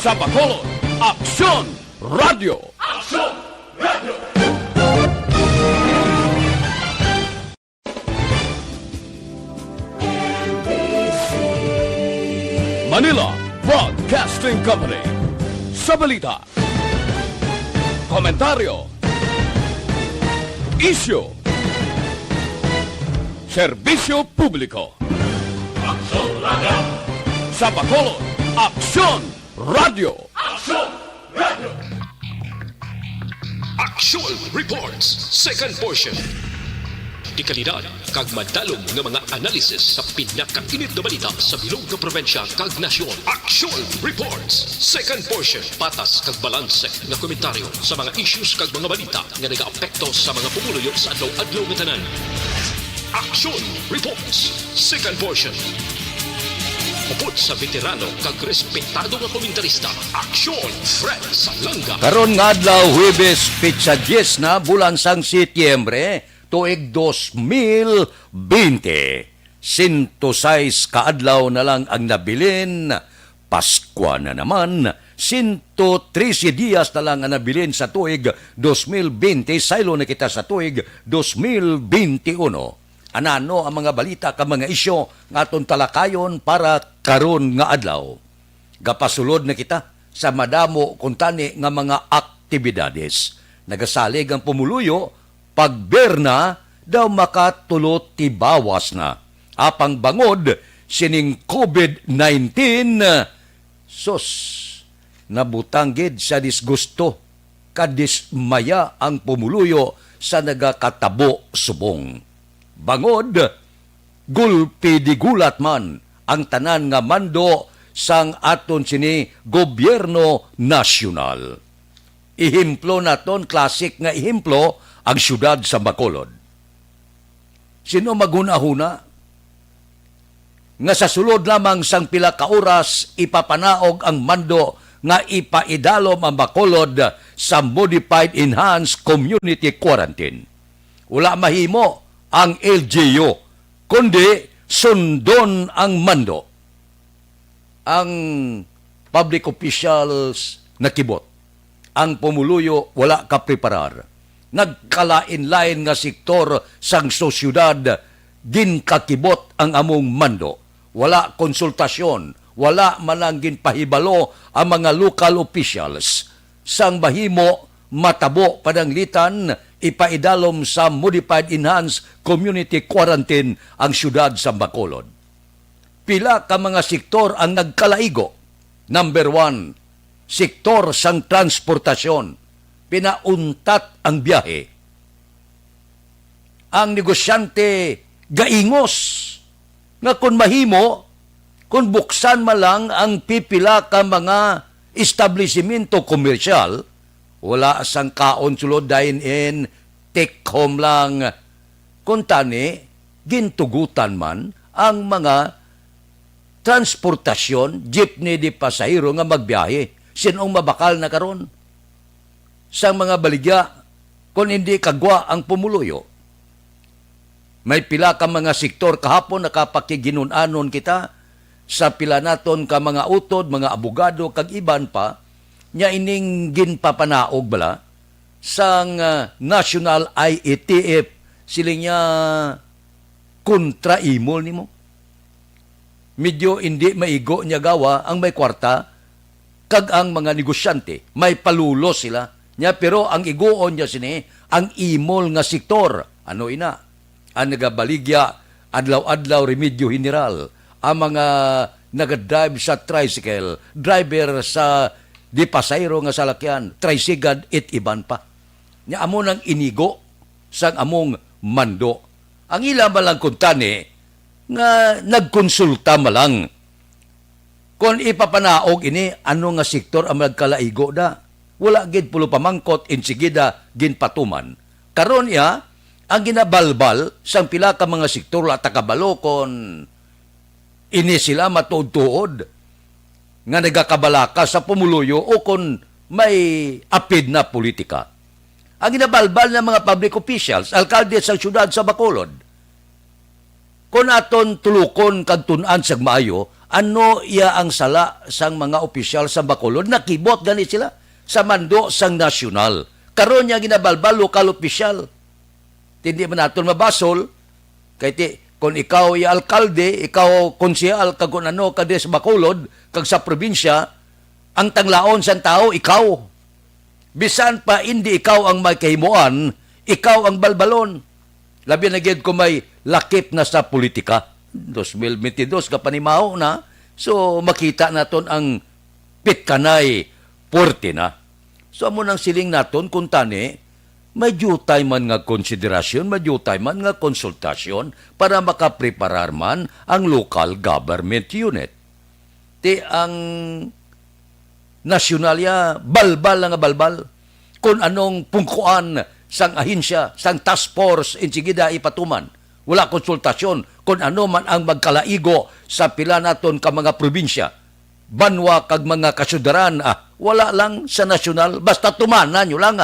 Sa Bacolod, Aksyon Radio! Aksyon Radio! Manila Broadcasting Company. Sa balita, komentaryo, isyu, serbisyo publiko. Aksyon Radio! Sa Bacolod, Aksyon Radio! Aksyon Radio! Actual Reports, second portion. Di kalidad, kag madalong ng mga analisis sa pinakainit na balita sa bilog na probensya kag nasyon. Actual Reports, second portion. Patas kag balanse na komentaryo sa mga issues kag mga balita nga nagaapekto sa mga pumuluyo sa adlaw-adlaw nga tanan. Action Reports, second portion. Upod sa veterano kag respetado nga komentarista, Action Fred Salanga. Karon nga adlaw Huwebes pitsa 10 na bulan sang Setyembre tuig 2020. 106 kaadlaw na lang ang nabilin. Paskwa na naman. 113 días na lang ang nabilin sa tuig 2020. Saylo na kita sa tuig 2021. Anano ang mga balita ka mga isyo nga atong talakayon para karon nga adlaw. Gapasulod na kita sa madamo kuntani nga mga aktibidades. Nagasalig ang pumuluyo pagberna daw makatulot ti bawas na. Apang bangod sining COVID-19 sus nabutanggid sa disgusto kadismaya ang pumuluyo sa nagakatabo subong. Bangod, gulpi di gulat man ang tanan nga mando sang aton sini gobyerno nasyonal. Ihimplo naton, klasik nga ihimplo, ang syudad sa Bacolod. Sino maghuna-huna? Nga sa sulod lamang sang pila ka oras ipapanaog ang mando nga ipaidalom ang Bacolod sa Modified Enhanced Community Quarantine. Wala mahimo ang LGU, kundi sundon ang mando. Ang public officials nakibot. Ang pumuluyo wala kapreparar. Nagkalain-lain nga sektor sang sosyudad ginkakibot ang among mando. Wala konsultasyon, wala manang ginpahibalo ang mga local officials. Sang bahimo matabo padanglitan ipaidalom sa Modified Enhanced Community Quarantine ang syudad sa Bacolod. Pila ka mga sektor ang nagkalaigo. Number 1, sektor sang transportasyon. Pinauntat ang biyahe. Ang negosyante gaingos nga kung mahimo, kung buksan malang ang pipila ka mga establishmento komersyal, wala sang kaon sulod dine-in, take home lang. Kung tani, gintugutan man ang mga transportasyon, jeepney di pasahero nga magbiyahe. Sinong mabakal na karon? Sang mga baligya, kung hindi kagwa ang pumuluyo. May pila ka mga sektor kahapon nakapakiginunanon kita sa pila naton ka mga utod, mga abogado, kag iban pa, nya ining ginpapanaog bala sang National IETF siling niya kontraimol nimo. Medyo hindi maigo niya gawa ang may kwarta kag ang mga negosyante. May palulo sila. Nya pero ang iguon niya sini ang imol nga sektor. Ano ina? Ang nagabaligya adlaw-adlaw remedyo general. Ang mga nagadrive sa tricycle, driver sa di pasayro nga salakyan, tricycle it iban pa. Nya amo nang inigo sang among mando. Ang ila malang kuntani nga nagkonsulta malang. Kung ipapanaog ini, ano nga sektor ang magkalaigo da? Wala gid pulo pamangkot insigida ginpatuman. Karon ya, ang ginabalbal sang pila ka mga sektor la takabalo kon ini sila matuod-tuod nga nagakabalaka sa pumuluyo o kung may apid na politika. Ang ginabalbal ng mga public officials, alkalde sa syudad sa Bacolod, kung aton tulukon kag tun-an sa maayo, ano iya ang sala sang mga opisyal sa Bacolod? Nakibot gani sila sa mando sang nasyonal. Karon niya ginabalbal lokal opisyal. Hindi man naton mabasol kay ti kung ikaw ay alkalde, ikaw konsehal kag kung ano ka sa Bacolod kag sa probinsya, ang tanglaon sang tao ikaw. Bisan pa hindi ikaw ang may kahimuan, ikaw ang balbalon. Labi na gid ko may lakip na sa politika. 2022 ka panimaho na. So makita naton ang pitkanay porte na. So amo nang siling naton kung tani may jutay man nga konsiderasyon, may jutay man nga konsultasyon para makapreparar man ang local government unit. Ti ang nasyonalya, balbal nga balbal. Kung anong pungkuan sang ahensya, sang task force, insigida ipatuman. Wala konsultasyon kung ano man ang magkalaigo sa pila naton ka mga probinsya. Banwa kag mga kasyudaran, wala lang sa nasyonal, basta tumanan nyo lang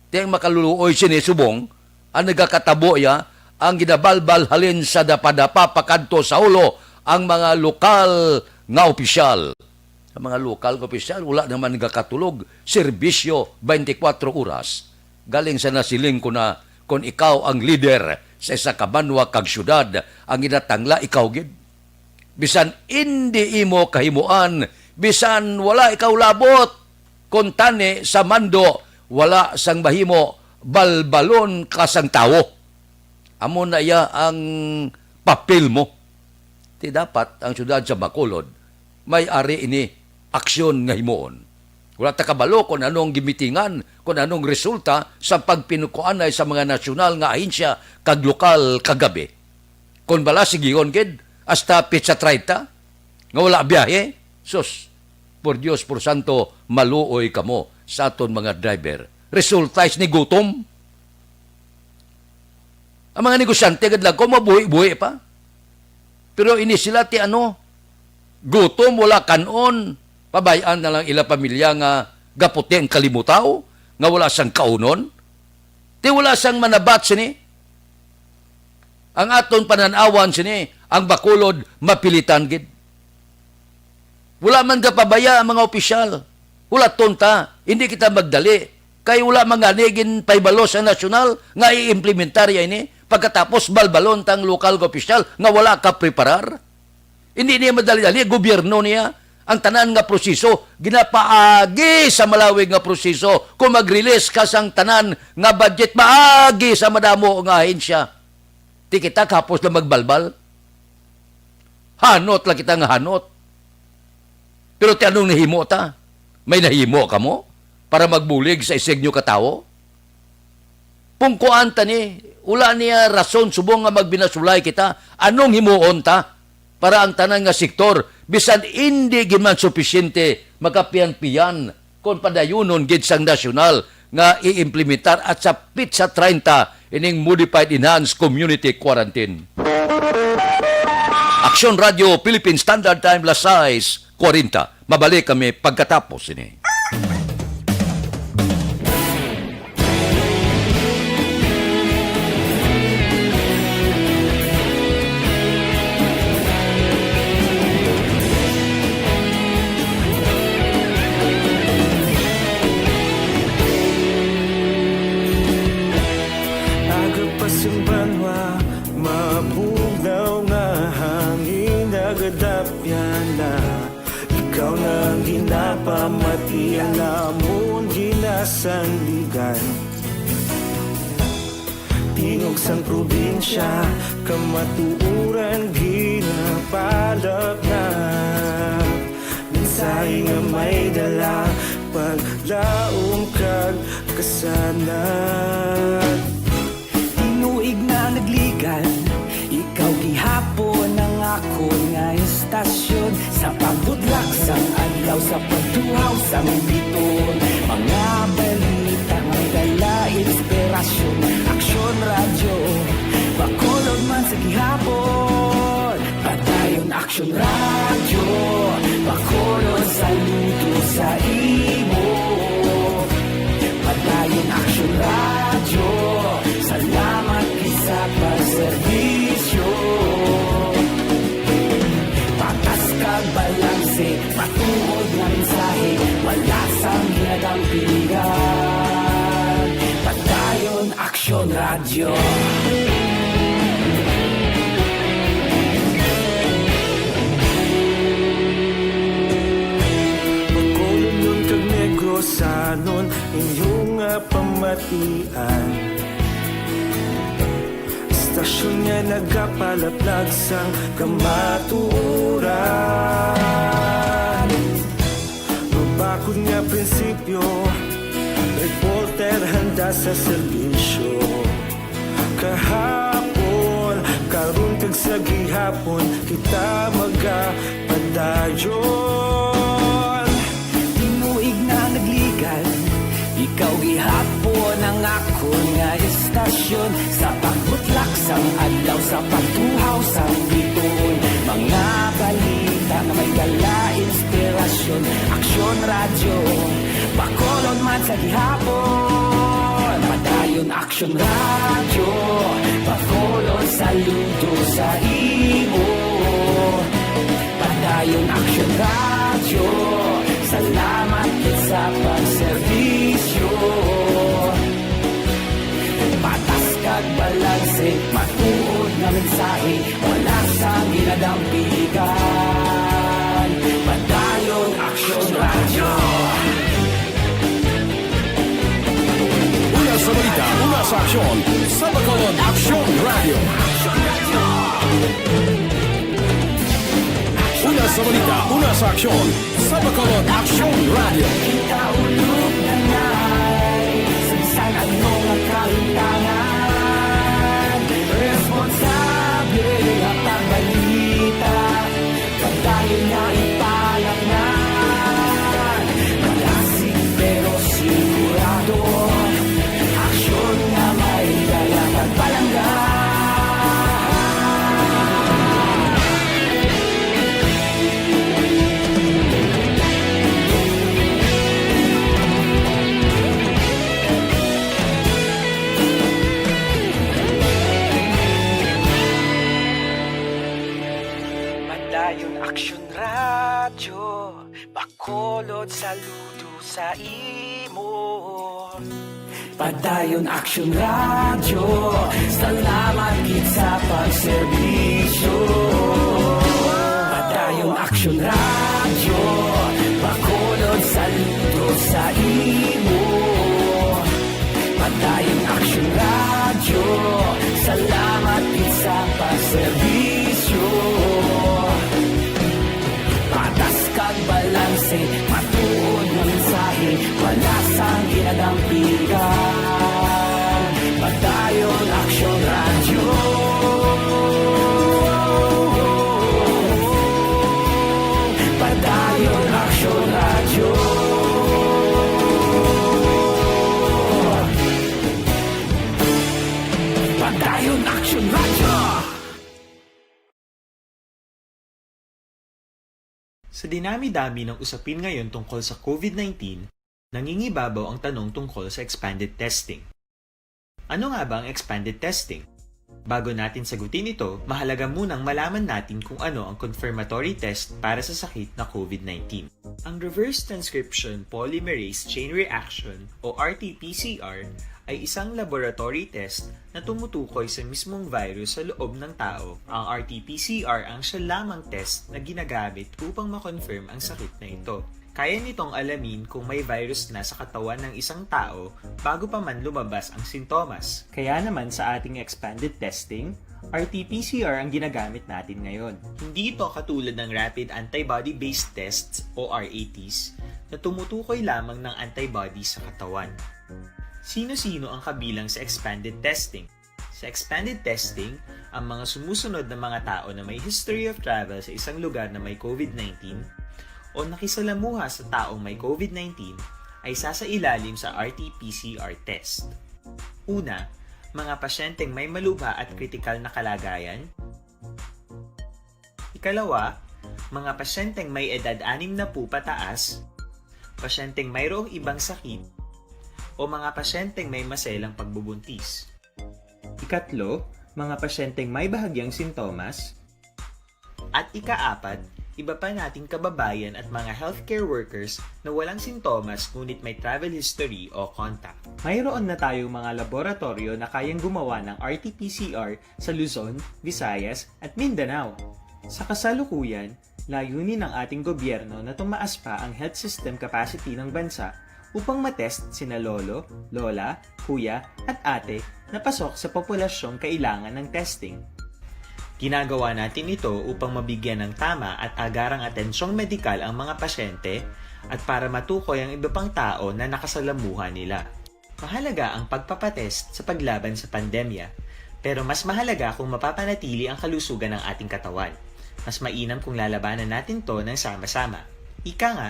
Tiyang makaluluoy sinisubong, ang nagakatabo ya, ang ginabalbal halin sa dapadapa pakadto sa ulo, ang mga lokal nga opisyal. Ang mga lokal nga opisyal, wala naman nagakatulog, serbisyo 24 oras. Galing sa nasiling ko na, kung ikaw ang leader sa isa ka banwa kag syudad, ang ginatangla, ikaw gid. Bisan hindi imo kahimuan, bisan wala ikaw labot, kung tani sa mando, wala sang bahimo, balbalon ka sang tao. Amo na iya ang papel mo. Ti dapat ang syudad sa Bacolod, may ari ini aksyon nga himuon. Wala ta kabalo kung anong gimitingan, kung anong resulta sa pagpinukuanay sa mga nasyonal nga ahensya kag lokal kagabi. Kung bala sigiyon gid, hasta pizza 30, nga wala biyahe, sus, por Dios, por santo, maluoy kamo sa aton mga driver. Resulta is ni gutom. Ang mga negosyante kadlag ko mabuhi-buhi pa. Pero ini sila ti gutom wala kanon, pabayaan na lang ila pamilya nga gaputi ang kalimutaw, nga wala sang kaunon. Ti wala sang manabat sini. Ang aton pananawan sini, ang Bacolod mapilitan gid. Wala man pabaya ang mga opisyal. Wala tonta, hindi kita magdali. Kaya wala mga nigin paibalo sa nasyonal nga i-implementarya ini. Pagkatapos balbalon tang lokal ga opisyal nga wala ka preparar. Hindi niya madali-dali, gobyerno niya. Ang tanan nga proseso, ginapaagi sa malawig nga proseso. Kung mag-release ka sang tanan nga budget, maagi sa madamo nga ahensya. Di kita kapos na magbalbal. Hanot lang kita nga hanot. Pero ti anong nahimo ta? May nahimo ka mo para magbulig sa isig nyo katawo? Pungkuan ta ni, ula niya rason subong nga magbinasulay kita, anong himuon ta? Para ang tanan nga sektor, bisan hindi giman sufisyente makapiyan-piyan kung padayunon gid sang nasyonal nga i-implementar at sa pizza 30 ining modified enhanced community quarantine. Aksyon Radio Philippine Standard Time Las 6:40. Mabalik kami pagkatapos ini. Agapasumbanwa, mapugnaw nga hangin nagadapyan na. Ikaw nang ginapamati ang namon ginasandigan. Tingog sang probinsya, kamatuuran ginapalap na. Minsay nga may dala, paglaong kag kasanan. Tinuig na nagligan, ikaw gihapon ang ako nga istasyon. Sa pagbutlak sang adlaw, sa pagduhaw sang biton. Mga balita may dala inspirasyon. Aksyon radyo, Bacolod man sa gihapon. Padayon aksyon radyo, Bacolod saludo sa imo. Padayon aksyon radyo, salamat isa pagserbisyo. Patas Radyo. Magkulong nun kag negrosanon inyong pamatian. Istasyon nga nagapalaplag sang kamaturan. Mabakod nga prinsipyo, reporter handa sa serbisyo. Kahapon, karon kag sa gihapon, kita magapadayon. Tinuig na nagligan, ikaw gihapon ang ako nga istasyon. Sa pagbutlak sang adlaw, sa pagtuhaw sang biton. Mga balita na may dala inspirasyon. Aksyon radyo, bakolon man sa gihapon. Padayon aksyon radyo, bakolon saludo sa imo. Padayon aksyon radyo, salamat kit sa pagserbisyo. Patas kag balanse, matuod na mensahe, wala sang ginadampigan. Padayon aksyon radyo. Una sa balita, una sa aksyon, sa Bacolod Aksyon Radio. Una sa balita, una sa aksyon, sa Bacolod Aksyon Radio. Kita ulog na ngay, sa anong ang kahintangan. Responsable ang pagbalita, pagdayo na ipalaknan. Malasig pero sigurado, aksyon na may dala pagpalanggan. Padayon aksyon radyo, bakolod saludo sa imo. Padayon aksyon radyo, salamat kit sa pagserbisyo. Padayon aksyon radyo, bakolod saludo sa imo. Padayon aksyon radyo, salamat kit sa pagserbisyo. Patas kag balanse, matuod na mensahe, wala sang ginadampigan. Padayon aksyon radyo. Padayon aksyon radyo. Padayon aksyon radyo. Sa dinami-dami ng usapin ngayon tungkol sa COVID-19, nangingibabaw ang tanong tungkol sa expanded testing. Ano nga ba ang expanded testing? Bago natin sagutin ito, mahalaga munang malaman natin kung ano ang confirmatory test para sa sakit na COVID-19. Ang reverse transcription polymerase chain reaction o RT-PCR ay isang laboratory test na tumutukoy sa mismong virus sa loob ng tao. Ang RT-PCR ang siya lamang test na ginagamit upang makonfirm ang sakit na ito. Kaya nitong alamin kung may virus na sa katawan ng isang tao bago pa man lumabas ang sintomas. Kaya naman sa ating expanded testing, RT-PCR ang ginagamit natin ngayon. Hindi ito katulad ng rapid antibody-based tests o RATs na tumutukoy lamang ng antibodies sa katawan. Sino-sino ang kabilang sa expanded testing? Sa expanded testing, ang mga sumusunod na mga tao na may history of travel sa isang lugar na may COVID-19 o nakisalamuha sa taong may COVID-19 ay sasailalim sa RT-PCR test. Una, mga pasyenteng may malubha at kritikal na kalagayan. Ikalawa, mga pasyenteng may edad 60 pataas, pasyenteng mayroong ibang sakit, o mga pasyenteng may maselang pagbubuntis. Ikatlo, mga pasyenteng may bahagyang sintomas. At ikaapat, iba pa nating kababayan at mga healthcare workers na walang sintomas ngunit may travel history o contact. Mayroon na tayong mga laboratorio na kayang gumawa ng RT-PCR sa Luzon, Visayas at Mindanao. Sa kasalukuyan, layunin ng ating gobyerno na tumaas pa ang health system capacity ng bansa upang matest sina lolo, lola, kuya at ate na pasok sa populasyong kailangan ng testing. Ginagawa natin ito upang mabigyan ng tama at agarang atensyong medikal ang mga pasyente at para matukoy ang iba pang tao na nakasalamuhan nila. Mahalaga ang pagpapatest sa paglaban sa pandemya, pero mas mahalaga kung mapapanatili ang kalusugan ng ating katawan. Mas mainam kung lalabanan natin to ng sama-sama. Ika nga,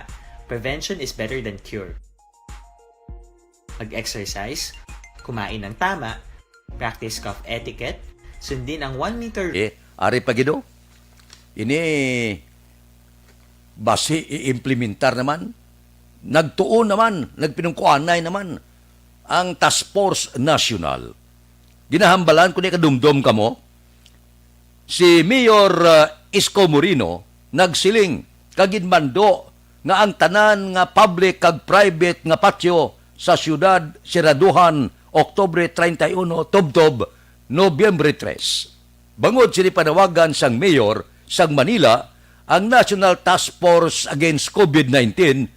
prevention is better than cure. Mag-exercise, kumain ng tama, practice cough etiquette, sundin ang 1 meter... Ari Pagido, ini basi i-implementar naman, nagtuon naman, nagpinungkuanay naman ang Task Force National. Ginahambalan kung kadumdum ka mo, si Mayor Isko Morino nagsiling kagidmando nga ang tanan nga public kag private nga patio sa siyudad siraduhan Oktubre 31, Tubtob, Nobyembre 3. Bangod sini panawagan sang mayor sang Manila, ang National Task Force Against COVID-19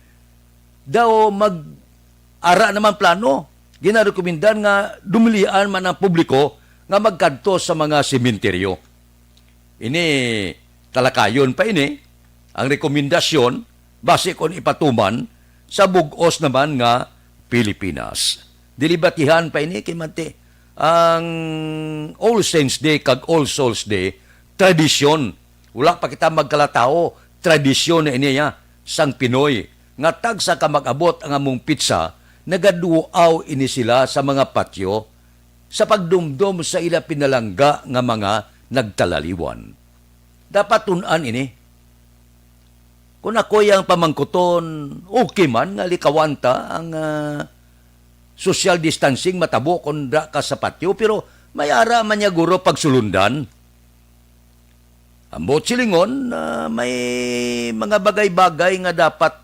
daw mag-ara naman plano. Ginarekomendan nga dumilian man ang publiko nga magkadto sa mga sementeryo. Ini talakayon pa ini ang rekomendasyon base kon ipatuman sa bugos naman nga Pilipinas. Dilibatihan pa ini kay Mante ang All Saints Day kag All Souls Day, tradisyon. Wala pa kita magkalatao, tradisyon na iniya sang Pinoy. Nga tagsa ka mag-abot ang among pizza, nagaduaw ini sila sa mga patio sa pagdumdum sa ila pinalangga nga mga nagtalaliwan. Dapat tunan ini. Kung ako yung pamangkuton, okay man, nga likawanta ang social distancing matabo kung da ka sa patio, pero may ara man niya guro pagsulundan. Ambot silingon, may mga bagay-bagay nga dapat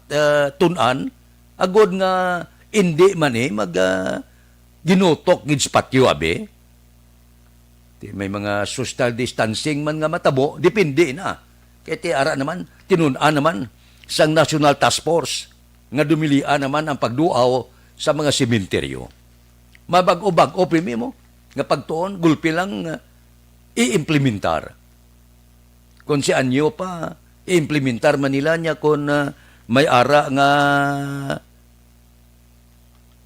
tunan, agod nga hindi man ginutok gid sa patio, abe. May mga social distancing man nga matabo, depende na. Kaya ti ara naman, tinunan naman sang National Task Force, nga dumilian naman ang pagduaw sa mga sementeryo. Mabag-o-bag-o primi mo, nga pagtuon, gulpi lang i-implementar. Kung si anyo pa, i-implementar manila niya kung may ara nga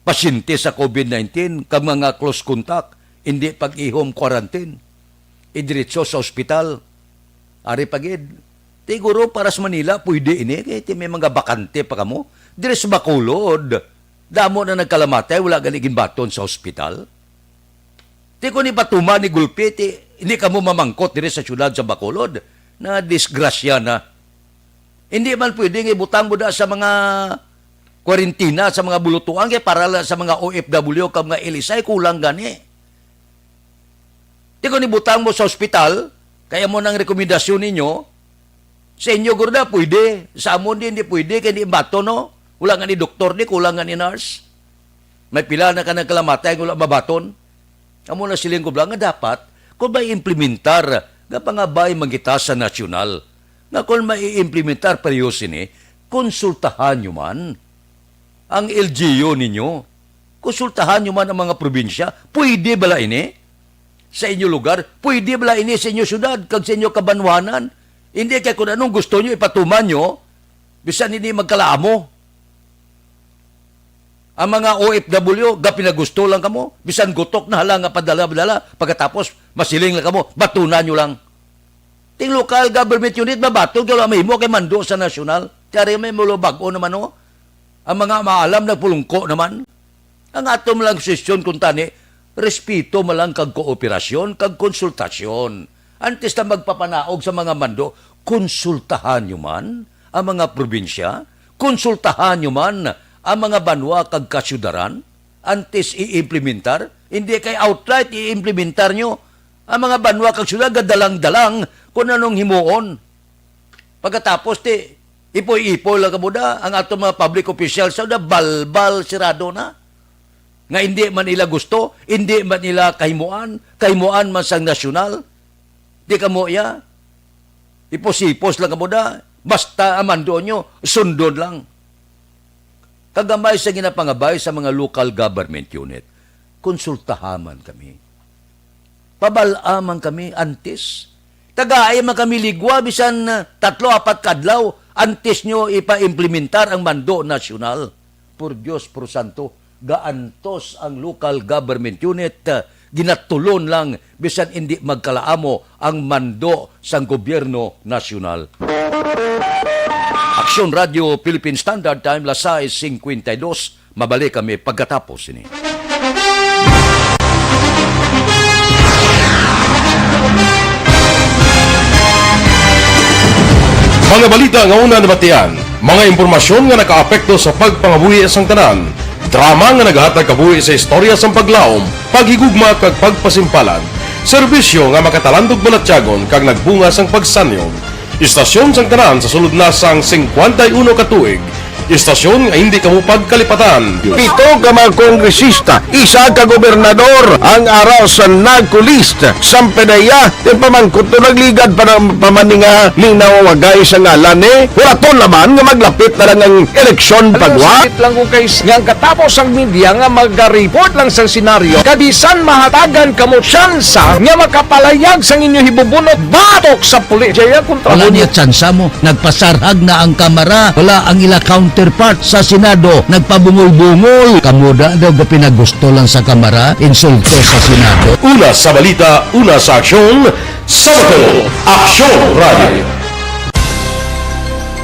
pasyente sa COVID-19, kag mga close contact, hindi pag-i-home quarantine, idiretso sa ospital, ari pagid. Siguro para sa Manila, pwede ini, kaya may mga bakante pa kamo, dire sa Bacolod, damo na nagkalamatay, wala ganigin baton sa ospital. Di ko ni patuma ni Gulpi, hindi ka mo mamangkot dire sa syudad sa Bacolod, na disgrasya na. Hindi man pwedeng ibutang mo da sa mga kwarentina, sa mga bulutuan, kaya para sa mga OFW, ka mga Elisay, kulang gani. Di ko ni butang mo sa ospital, kaya mo nang rekomendasyon ninyo, sa inyo gurda, pwede. Sa amon din, hindi pwede, kaya hindi bato, no? Wala nga ni doktor ni, kulang nga ni nurse. May pila na ka nagkalamatay, wala mabaton. Amo na siling ko nga dapat, kung may implementar, nga pangabay magita sa nasyonal, nga kung may implementar peryosin konsultahan nyo man ang LGU ninyo. Konsultahan nyo man ang mga probinsya. Pwede bala ini? Sa inyo lugar? Pwede bala ini sa inyo syudad, kag sa inyo kabanwanan? Hindi kaya kung anong gusto nyo, ipatuman nyo, bisan hindi magkalaamo. Ang mga OFW, pinagusto lang kamo, bisan gutok na halang nga padala-dala, pagkatapos masiling lang kamo, batunan nyo lang. Ting local government unit, mabato, kaya may mo kay mando sa nasyonal. Kaya may mulo bago naman, no? Ang mga maalam na pulungko naman. Ang atom lang sesyon kung tani, respeto malang kag kooperasyon, kag konsultasyon. Antes na magpapanaog sa mga mando, konsultahan nyo man ang mga probinsya, konsultahan nyo man ang mga banwa kag kasyudaran, antes i-implementar, hindi kay outright i-implementar nyo ang mga banwa kag kasyudaran, gadalang-dalang kung anong himuon. Pagkatapos, ipoy-ipoy lang kamuda ang ato mga public officials sa balbal sirado na. Nga hindi man nila gusto, hindi man nila kahimuan man sang nasyonal. Di kamo ya. Ipos-ipos lang kamuda, basta amando nyo, sundon lang. Kagamay sa ginapangabay sa mga local government unit, konsultahaman kami. Pabalaman kami antes. Tagaay man kami ligwa, bisan 3-4 kadlaw, antes nyo ipa-implementar ang mando nasyonal. Por Diyos, por Santo, gaantos ang local government unit, ginatulon lang, bisan hindi magkalaamo ang mando sang gobyerno nasyonal. Aksyon Radio Philippine Standard Time, las 6:52. Mabalik kami pagkatapos ini. Mga balita nga una nabatian, mga impormasyon nga nakaapekto sa pagpangabuhi sang tanan, drama nga nagahatag kabuhi sa istorya sang paglaom, paghigugma kag pagpasimpalan, serbisyo nga makatalandog balatyagon kag nagbunga sang pagsanyog, istasyon sang tanan sa sulod na sang 51 ka tuig, istasyon nga hindi kamupag kalipatan. 7 ka mga kongresista, 1 ka gobernador ang araw sa nagkulist sang pedaya di pamangkot to nagligad para pamaninga linaw wagay sa ngalan wala to naman nga maglapit na lang ang eleksyon pagwa. Sakit lang ko guys nga katapos ang media nga mag-report lang sa senaryo kabisan mahatagan kamo tsansa nga makapalayag sang inyo hibubunot batok sa pulis. Jaya kontra Wala niya tsansa mo, nagpasarhag na ang kamera, wala ang ila counterpart sa Senado, nagpabungol-bungol. Kamuda daw ga pinagusto lang sa kamera, insulto sa Senado. Una sa balita, una sa aksyon, Sabado, Aksyon Radio.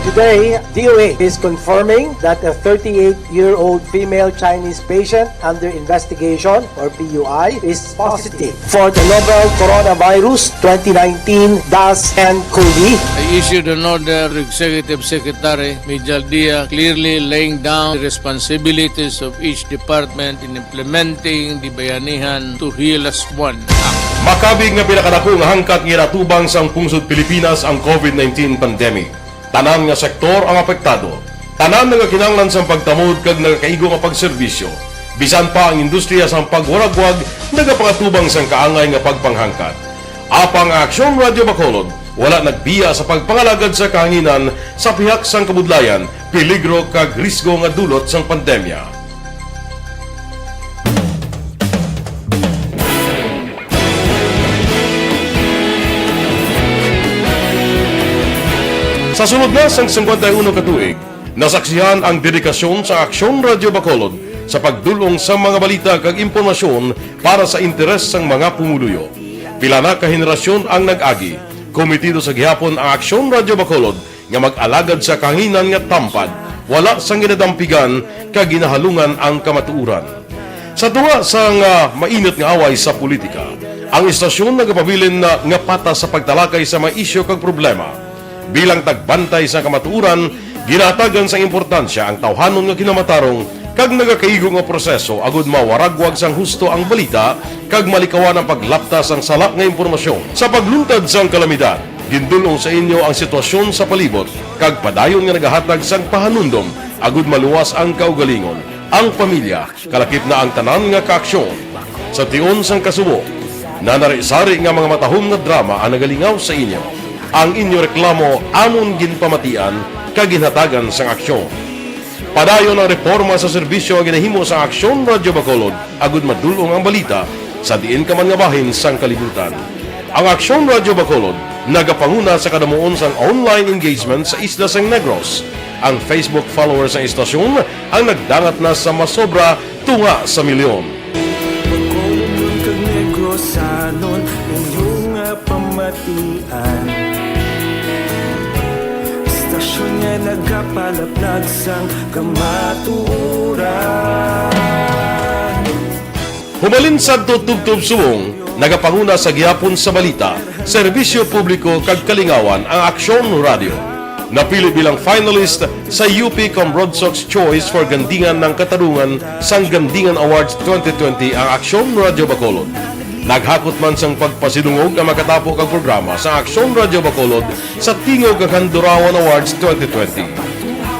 Today, DOA is confirming that a 38-year-old female Chinese patient under investigation, or PUI, is positive for the novel coronavirus 2019-10-CoV. I issued an order to Executive Secretary Major Dia clearly laying down the responsibilities of each department in implementing the Bayanihan to Heal as One Act. Makabig nga pinakadako nga hangkat nga natubang sang pungsod Pilipinas ang COVID-19 pandemic. Tanan nga sektor ang apektado. Tanan nga kinahanglan sang pagtamod kag nagakaigo nga pagserbisyo. Bisan pa ang industriya sang pagwaragwag nagapangatubang sang kaangay nga pagpanghangkat. Apang Aksyon Radio Bacolod wala nagbiya sa pagpangalagad sa kahanginan sa pihak sang kabudlayan, peligro kag risgo nga dulot sang pandemya. Sa sunod na sang 51 katuig, nasaksihan ang dedikasyon sa Aksyon Radio Bacolod sa pagdulong sa mga balita kag impormasyon para sa interes sang mga pumuluyo. Pila na ka henerasyon ang nag-agi, komitido sa gihapon ang Aksyon Radio Bacolod nga mag-alagad sa kahanginan nga tampad, wala sang ginadampigan kag ginahalungan ang kamatuuran. Sa tunga sang mainit nga away sa politika, ang istasyon nagapabilin na nga pata sa pagtalakay sa mga isyu kag problema. Bilang tagbantay sa kamatuuran, ginatagan sa importansya ang tawhanon nga kinamatarong kag nagakaigo nga proseso agud mawaragwag sang husto ang balita kag malikawan ang paglaptas ang salak nga impormasyon. Sa pagluntad sang kalamidad, gindulong sa inyo ang sitwasyon sa palibot kag padayon nga nagahatag sang pahanundom agud maluwas ang kaugalingon, ang pamilya, kalakip na ang tanan nga kaaksyon. Sa tion sang kasubo, nanari-sari nga mga matahom nga drama ang nagalingaw sa inyo. Ang inyo reklamo amon ginpamatian kag ginhatagan sang aksyon. Padayon ang reforma sa serbisyo nga ginahimo sa Aksyon Radio Bacolod agud madulong ang balita sa diin ka man nga bahin sang kalibutan. Ang Aksyon Radio Bacolod nagapanguna sa kadamuon sang online engagement sa isla sang Negros. Ang Facebook followers ng istasyon ang nagdangat na sa masobra tunga sa milyon. Bacolod kag Negros anon inyong pamatian. Stasyon nga nagapalaplag sang kamaturan. Humalin sa tutubtub subong, nagapanguna sa gihapon sa balita, serbisyo publiko kag kalingawan ang Aksyon Radio. Napili bilang finalist sa UP Broad Sox Choice for Gandingan ng Katarungan sang Gandingan Awards 2020 ang Aksyon Radio Bacolod. Naghakot man sang pagpasidungog nga makatapo kag programa sa Aksyon Radio Bacolod sa Tingog kag Handurawan Awards 2020.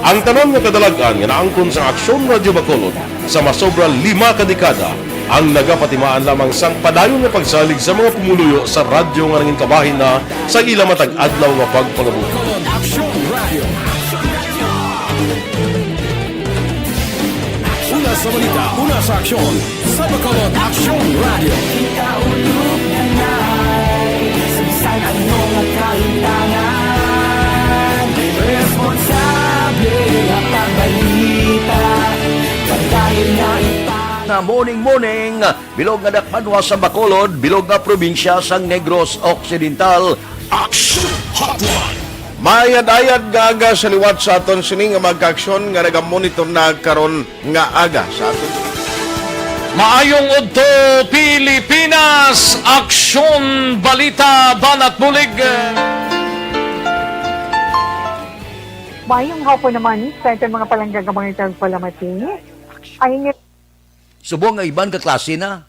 Ang tanon nga kadalagan nga naangkon sa Aksyon Radio Bacolod sa masobra 5 ka dekada ang nagapatimaan lamang sang padayon nga pagsalig sa mga pumuluyo sa radyo nga nangin kabahin na sa ila matag adlaw nga pagpangabuhi. Action Radio. Una sa balita, una sa aksyon. Sa Bacolod Action Radio. Ikaulog na na'y Sabisan ang mga kahintangan Responsable ang pagbalita Pagdahil na Na morning, bilog nga dakpanwa sa Bacolod, bilog nga probinsya sang Negros Occidental. Action Hotline. Mayad-ayad nga aga sa liwat sa aton sini nga magka-aksyon nga nagamonitor na karon nga aga sa aton. Maayong udto Pilipinas, aksyon balita banat bulig. Mayong hapon naman sa itong mga palanggagamang itang palamati. Ay Subong nga iban ka klase na.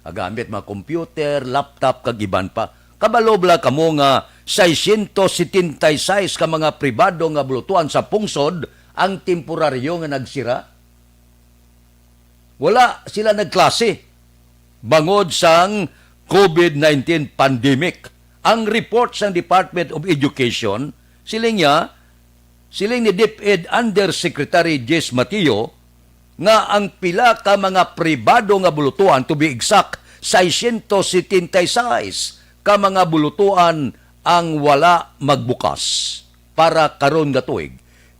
Agamit mga computer, laptop, kag iban pa. Kabalobla kamo nga 676 ka mga pribado nga bulutuan sa pungsod ang temporaryo nga nagsira. Wala sila nagklase. Bangod sang COVID-19 pandemic. Ang report sang Department of Education, siling ni DepEd Undersecretary Jess Mateo, nga ang pila ka mga pribado nga bulutuan, to be exact, 676 ka mga bulutuan ang wala magbukas para karon nga tuig.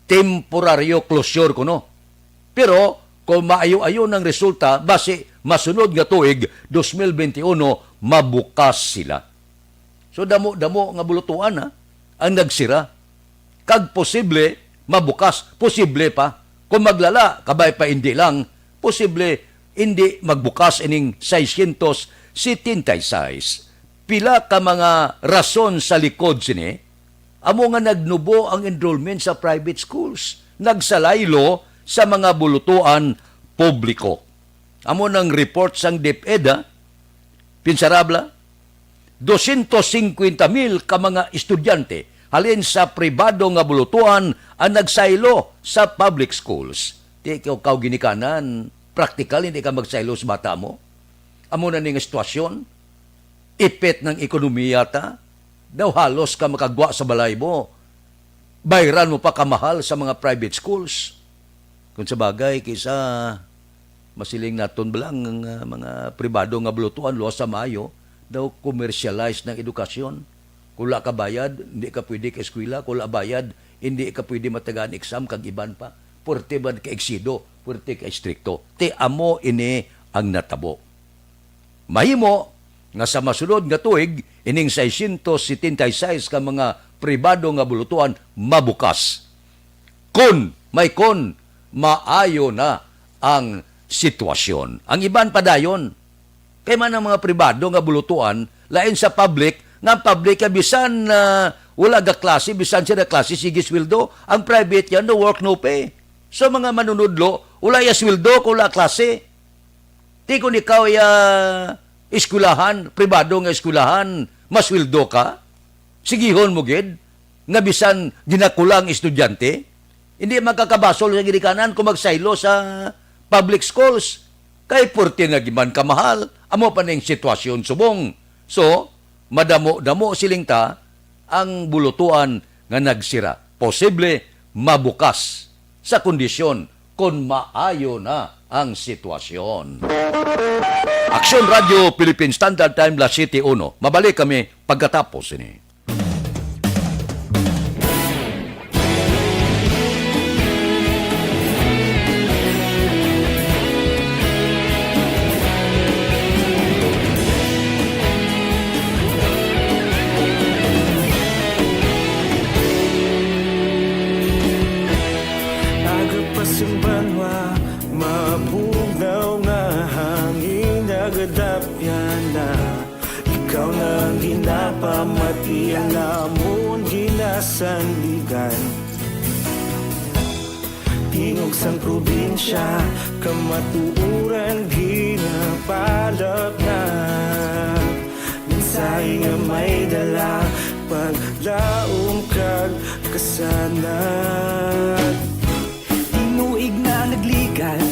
Temporaryo closure kuno. Pero kung maayo-ayo ng resulta, base masunod nga tuig 2021 mabukas sila. So damo nga bulutuan ang nagsira. Kag posible mabukas, posible pa. Kung maglala, kabay pa hindi lang, posible hindi magbukas ining 676. Pila ka mga rason sa likod sini, amo nga nagnubo ang enrollment sa private schools, nagsalaylo sa mga bulutuan publiko. Amo nang report sang DepEd, pinsarabla, 250,000 ka mga estudyante halin sa pribado nga bulutuan ang nagsaylo sa public schools. Di ikaw ginikanan, practical, hindi ka magsaylo sa bata mo. Amo na ning sitwasyon, ipit ng ekonomiya ta, daw halos ka makagwa sa balay mo. Bayran mo pa kamahal sa mga private schools. Kung sa bagay, kaysa masiling naton balang ng mga pribado nga bulutuan, luwas sa Mayo, daw commercialize ng edukasyon. Kung wala ka bayad, hindi ka pwede ka eskwela. Kung wala bayad, hindi ka pwede matagaan exam kag iban pa. Pwerte ba ka eksido, pwerte ka stricto. Te amo ini ang natabo. Mahimo nga sa masunod nga tuig, ining 676 ka mga pribado nga bulutuan mabukas. Kon maayo na ang sitwasyon. Ang iban padayon, kay man ang mga pribado nga bulutuan, lain sa public, nga public bisan wala ga klase, bisan siya na klase, sige sweldo. Ang private yan, no work, no pay. So mga manunudlo, wala ya sweldo, wala klase. Di kung ikaw eskulahan, pribado nga eskulahan, masweldo ka, sigihon mo gid, nga bisan ginakulang estudyante, hindi magkakabasol sa ginikanan kung magsaylo sa public schools. Kay purti nga giman kamahal, amo pa ning sitwasyon subong. So, madamo-damo siling ta ang bulutuan nga nagsira. Posible mabukas sa kondisyon kung maayo na ang sitwasyon. Aksyon Radio Philippine Standard Time, La City 1. Mabalik kami pagkatapos ini. Ikaw nang ginapamati ang lamon ginasandigan. tingog sang probinsya, kamatuuran ginapalap na. Minsay nga may dala, paglaom kag kasanat. Tinuig na nagligan,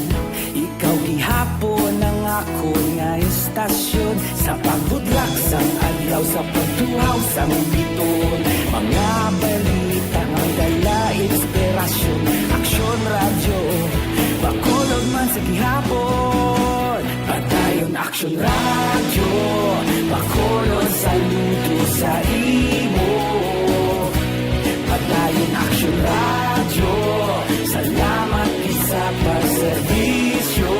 ikaw gihapon ang ako nga istasyon. Sa pagbudlak sang adlaw, sa pagtuhaw sang biton, mga balita nga dala inspirasyon. Aksyon radyo, Bacolod man sa gihapon. Padayon Aksyon radyo, Bacolod saludo sa imo. Padayon Aksyon radyo, salamat isa pagserbisyo.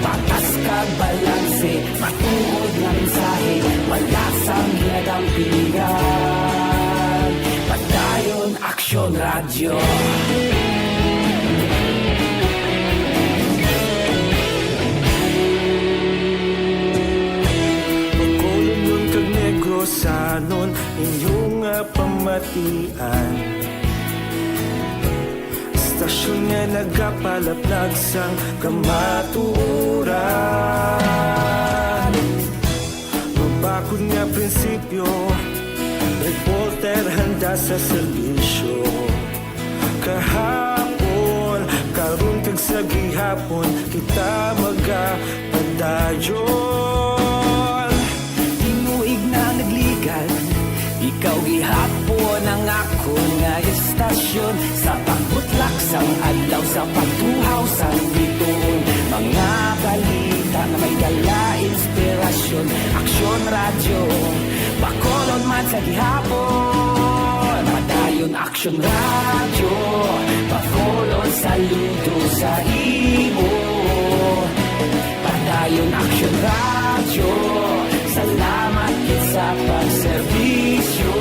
Patas kag balanse, matuod nga mensahe, wala sang ginadang pilihan. Padayon Aksyon radyo. Bacolod nun kag Negrosanon, inyong nga pamatian. Stasyon nga nagapalaplag sang kamatuuran. Mabakod nga prinsipyo, reporter handa sa serbisyo. Kahapon, karon kag sa gihapon, kita magapadayon. Tinuig na nagligan, ikaw gihapon ang ako nga istasyon. Sa pagbutlak sang adlaw, sa pagtuhaw sang biton, mga balita na may dala inspirasyon. Aksyon radyo, Bacolod man sa gihapon. Padayon Aksyon radyo, Bacolod saludo sa imo. Padayon Aksyon radyo, salamat sa pagserbisyo.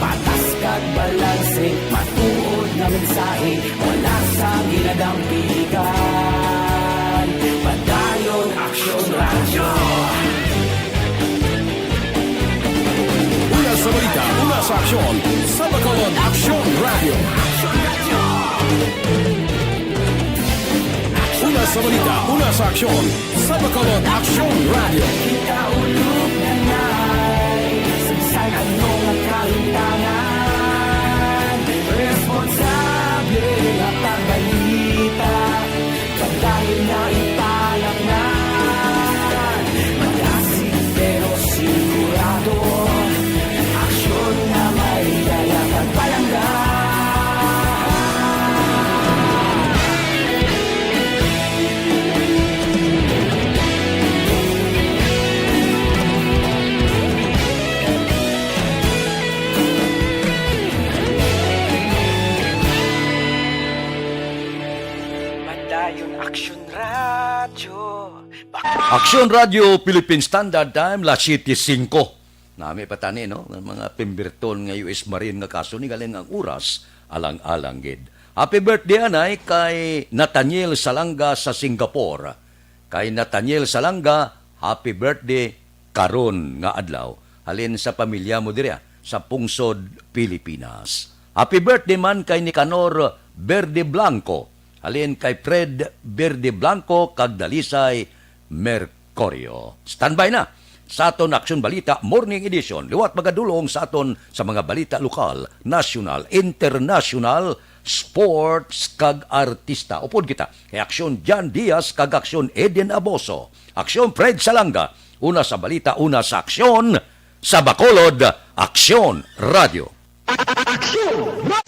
Patas kag balanse, matuod na mensahe, wala sang ginadampigan. Padayon Aksyon radyo. Una sa balita, una sa aksyon, sa Bacolod Aksyon Radio. Una sa balita, una sa aksyon, sa Bacolod Aksyon Radio. Kita ulog na ngay, sagsay anong ang kalintangan. Responsable at pagbalita, pagdahil na ipalaknan. Malasig pero sigurado, aksyon na may dala pagpalanggan. Padayon Aksyon radyo. Aksyon Radio Philippine Standard Time, la 7:05. Nami patani no ng mga pimberton nga US Marine nga kaso ni galing ang oras alang-alang gid. Happy birthday anay kay Nathaniel Salanga sa Singapore. Kay Nathaniel Salanga, happy birthday karon nga adlaw. Halin sa pamilya mo diri sa Pungsod, Pilipinas. Happy birthday man kay Nicanor Verde Blanco. Halin kay Fred Verde Blanco kag Dalisay Mercurio. Standby na sa aton Aksyon Balita Morning Edition. Liwat magadulong sa aton sa mga balita lokal, national, international, sports kag artista. Upod kita kay Aksyon Jan Diaz kag Aksyon Eden Aboso. Aksyon Fred Salanga. Una sa balita, una sa aksyon sa Bacolod Aksyon Radio. Aksyon!